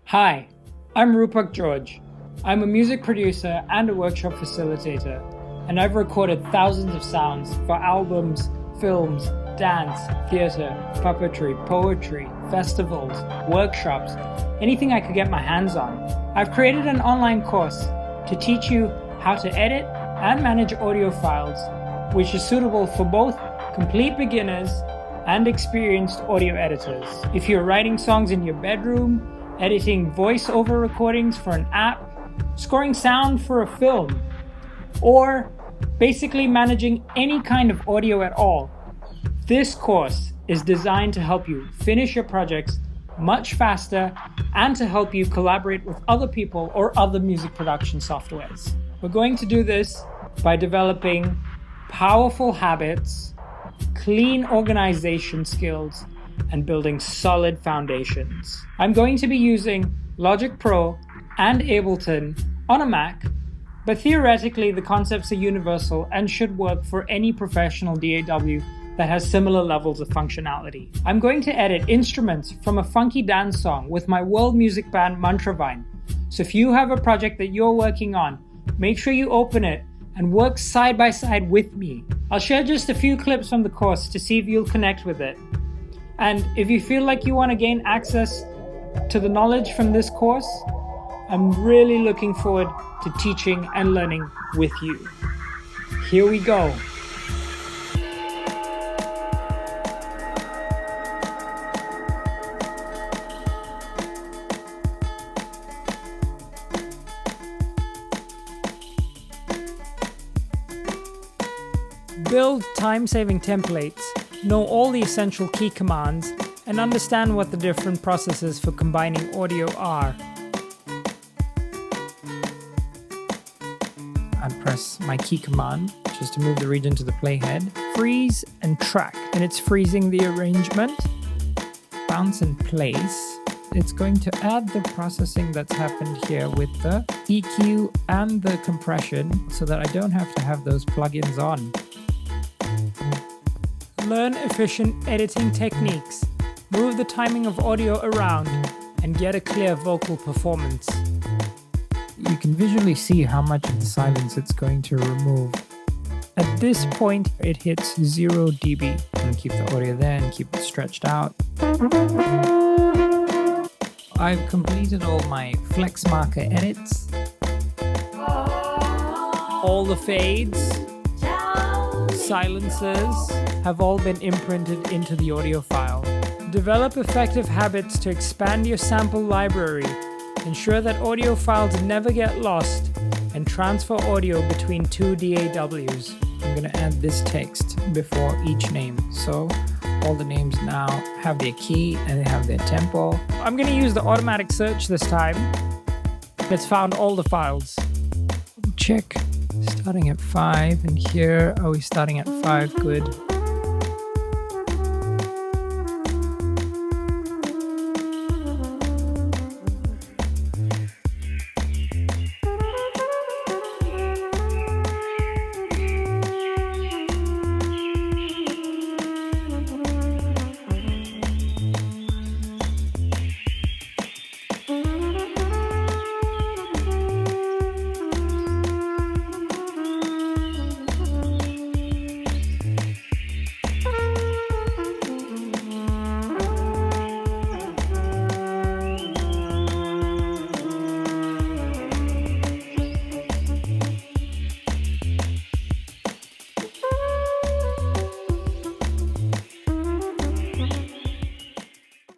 Hi, I'm Rupak George. I'm a music producer and a workshop facilitator, and I've recorded thousands of sounds for albums, films, dance, theater, puppetry, poetry, festivals, workshops, anything I could get my hands on. I've created an online course to teach you how to edit and manage audio files, which is suitable for both complete beginners and experienced audio editors. If you're writing songs in your bedroom, editing voiceover recordings for an app, scoring sound for a film, or basically managing any kind of audio at all, this course is designed to help you finish your projects much faster and to help you collaborate with other people or other music production softwares. We're going to do this by developing powerful habits, clean organization skills, and building solid foundations. I'm going to be using Logic Pro and Ableton on a Mac, but theoretically the concepts are universal and should work for any professional DAW that has similar levels of functionality. I'm going to edit instruments from a funky dance song with my world music band Mantravine. So if you have a project that you're working on, make sure you open it and work side by side with me. I'll share just a few clips from the course to see if you'll connect with it. And if you feel like you want to gain access to the knowledge from this course, I'm really looking forward to teaching and learning with you. Here we go. Build time-saving templates, know all the essential key commands, and understand what the different processes for combining audio are. I'd press my key command, just to move the region to the playhead, freeze and track, and it's freezing the arrangement. Bounce in place. It's going to add the processing that's happened here with the EQ and the compression so that I don't have to have those plugins on. Learn efficient editing techniques, move the timing of audio around, and get a clear vocal performance. You can visually see how much of the silence it's going to remove. At this point, it hits 0 dB. And keep the audio there and keep it stretched out. I've completed all my flex marker edits. All the fades, silencers have all been imprinted into the audio file. Develop effective habits to expand your sample library. Ensure that audio files never get lost, and transfer audio between two DAWs. I'm going to add this text before each name. So all the names now have their key and they have their tempo. I'm going to use the automatic search this time. It's found all the files. Check. Starting at 5, and here are we starting at 5? Good.